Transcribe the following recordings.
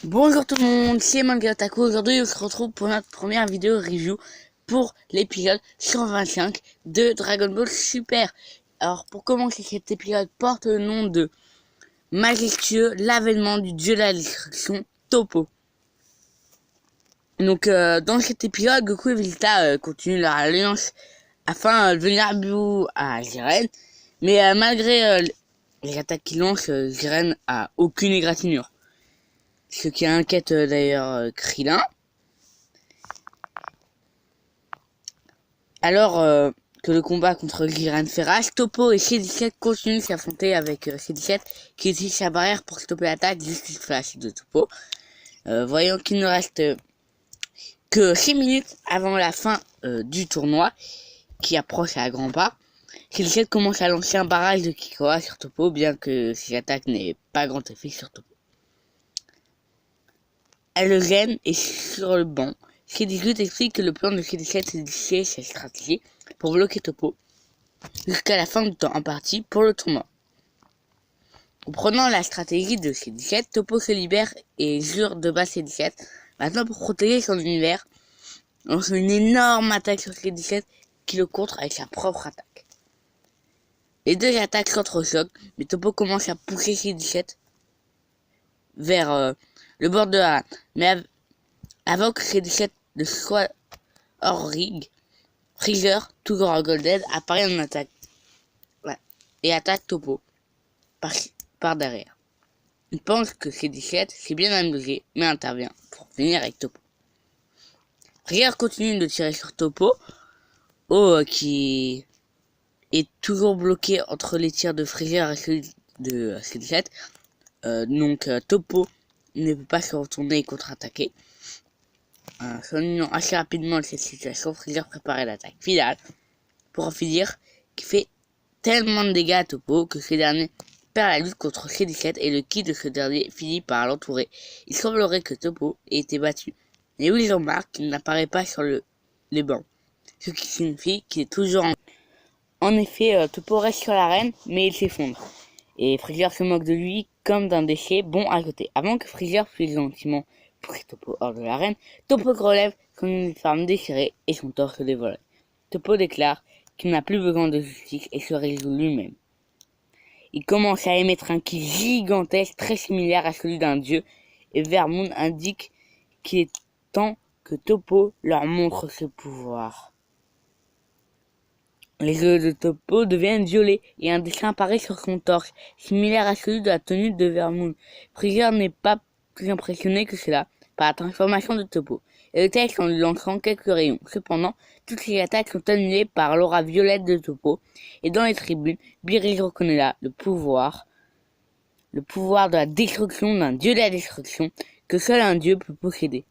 Bonjour tout le monde, c'est Manga Otaku. Aujourd'hui on se retrouve pour notre première vidéo review pour l'épisode 125 de Dragon Ball Super. Alors pour commencer, cet épisode porte le nom de Majestueux, l'avènement du dieu de la destruction, Toppo. Donc dans cet épisode, Goku et Vegeta continuent leur alliance afin de venir à bout à Jiren. Mais malgré les attaques qu'il lance, Jiren a aucune égratignure. Ce qui inquiète d'ailleurs Krillin. Alors que le combat contre Jiren fait rage, Toppo et C17 continuent de s'affronter avec C17 qui utilise sa barrière pour stopper l'attaque Justice Flash de Toppo. Voyant qu'il ne reste que 6 minutes avant la fin du tournoi qui approche à grands pas, C17 commence à lancer un barrage de Kikoa sur Toppo, bien que ses attaques n'aient pas grand effet sur Toppo. Elle le gêne et sur le banc, C18 explique que le plan de C17 c'est d'initier sa stratégie pour bloquer Toppo jusqu'à la fin du temps imparti pour le tournoi. Comprenant la stratégie de C17, Toppo se libère et jure de battre C17. Maintenant, pour protéger son univers, lance une énorme attaque sur C17 qui le contre avec sa propre attaque. Les deux attaques s'entrechoquent, mais Toppo commence à pousser C17 vers le bord de la rame. Mais avant que C17 ne soit hors rig, Freezer, toujours en Golden, apparaît en attaque et attaque Toppo par derrière. Il pense que C17 s'est bien amusé, mais intervient pour finir avec Toppo. Freezer continue de tirer sur Toppo, qui est toujours bloqué entre les tirs de Freezer et celui de C17. Donc Toppo ne peut pas se retourner et contre-attaquer. S'ennuyant assez rapidement de cette situation, Freezer préparait l'attaque finale pour en finir, qui fait tellement de dégâts à Toppo que ce dernier perd la lutte contre C17 et le ki de ce dernier finit par l'entourer. Il semblerait que Toppo ait été battu, mais Will remarque qu'il n'apparaît pas sur les bancs, ce qui signifie qu'il est toujours en effet, Toppo reste sur l'arène, mais il s'effondre. Et Freezer se moque de lui comme d'un déchet bon à côté. Avant que Freezer puisse gentiment pousser Toppo hors de l'arène, Toppo relève son uniforme déchiré et son torse dévolé. Toppo déclare qu'il n'a plus besoin de justice et se résout lui-même. Il commence à émettre un ki gigantesque très similaire à celui d'un dieu, et Vermoon indique qu'il est temps que Toppo leur montre ce pouvoir. Les yeux de Toppo deviennent violets et un dessin apparaît sur son torse, similaire à celui de la tenue de Vermoon. Freezer n'est pas plus impressionné que cela par la transformation de Toppo, et le texte en lui lançant quelques rayons. Cependant, toutes les attaques sont annulées par l'aura violette de Toppo, et dans les tribunes, Beerus reconnaît là le pouvoir de la destruction d'un dieu de la destruction que seul un dieu peut posséder.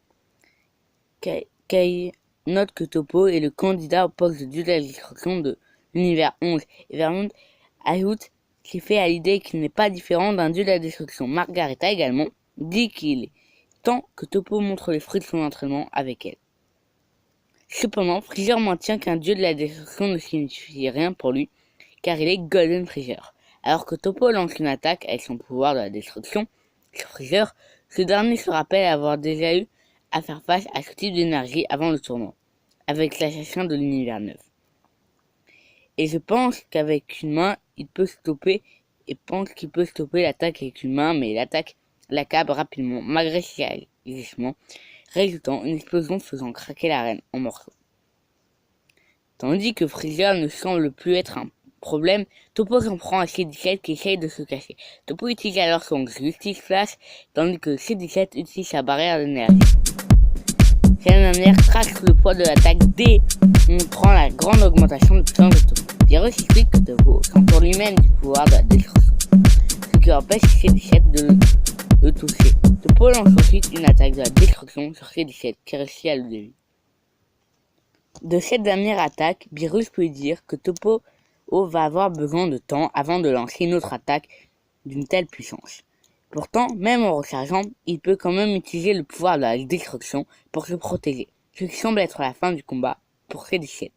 Kai note que Toppo est le candidat au poste de dieu de la destruction de l'univers 11, et Vermont ajoute qu'il fait à l'idée qu'il n'est pas différent d'un dieu de la destruction. Margareta également dit qu'il est temps que Toppo montre les fruits de son entraînement avec elle. Cependant, Freezer maintient qu'un dieu de la destruction ne signifie rien pour lui, car il est Golden Freezer. Alors que Toppo lance une attaque avec son pouvoir de la destruction sur Freezer, ce dernier se rappelle avoir déjà eu à faire face à ce type d'énergie avant le tournoi, avec l'assassin de l'univers 9. Et je pense qu'avec une main, il peut stopper l'attaque avec une main, mais l'attaque l'accable rapidement, malgré ses agissements, résultant une explosion faisant craquer l'arène en morceaux. Tandis que Freezer ne semble plus être un problème, Toppo s'en prend à C17 qui essaye de se cacher. Toppo utilise alors son Justice Flash, tandis que C17 utilise sa barrière d'énergie. Cette dernière craque sous le poids de l'attaque démontrant la grande augmentation de puissance de Toppo. Beerus explique que Toppo s'entoure lui-même du pouvoir de la destruction, ce qui empêche C17 de le toucher. Toppo lance ensuite une attaque de la destruction sur C17 qui réussit à le dévier. De cette dernière attaque, Beerus peut dire que Toppo va avoir besoin de temps avant de lancer une autre attaque d'une telle puissance. Pourtant, même en rechargeant, il peut quand même utiliser le pouvoir de la destruction pour se protéger, ce qui semble être la fin du combat pour C17.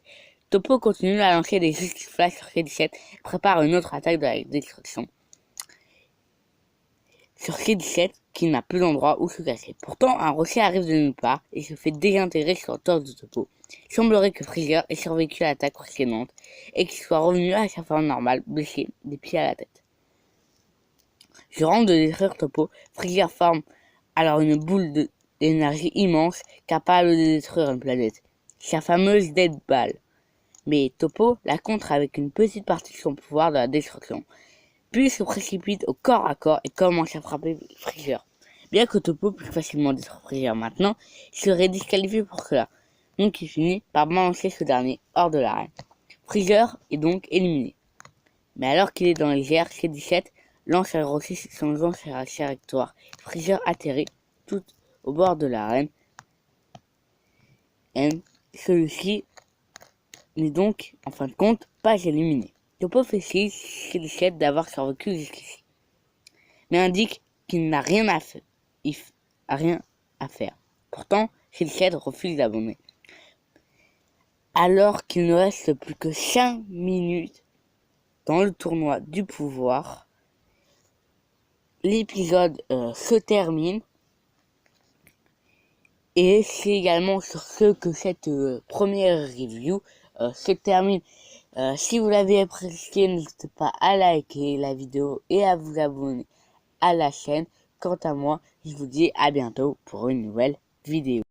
Toppo continue à lancer des Justice Flash sur C17 et prépare une autre attaque de la destruction. sur C17 qui n'a plus d'endroit où se cacher. Pourtant, un rocher arrive de nulle part et se fait désintégrer sur le torse de Topo. Il semblerait que Freezer ait survécu à l'attaque précédente et qu'il soit revenu à sa forme normale, blessé des pieds à la tête. Jurant de détruire Topo, Freezer forme alors une boule d'énergie immense capable de détruire une planète, sa fameuse Dead Ball. Mais Topo la contre avec une petite partie de son pouvoir de la destruction, puis se précipite au corps à corps et commence à frapper Freezer. Bien que Topo puisse facilement détruire Freezer maintenant, il serait disqualifié pour cela, donc il finit par balancer ce dernier hors de l'arène. Freezer est donc éliminé. Mais alors qu'il est dans les airs, C17 lance un rocher s'échangeant sa trajectoire. Freezer atterrit tout au bord de l'arène. Celui-ci n'est donc, en fin de compte, pas éliminé. Topo félicite C17 d'avoir survécu jusqu'ici, mais indique qu'il n'a rien à faire. Pourtant, C17 refuse d'abandonner. Alors qu'il ne reste plus que 5 minutes dans le tournoi du pouvoir, l'épisode se termine. Et c'est également sur ce que cette première review se termine. Si vous l'avez apprécié, n'hésitez pas à liker la vidéo et à vous abonner à la chaîne. Quant à moi, je vous dis à bientôt pour une nouvelle vidéo.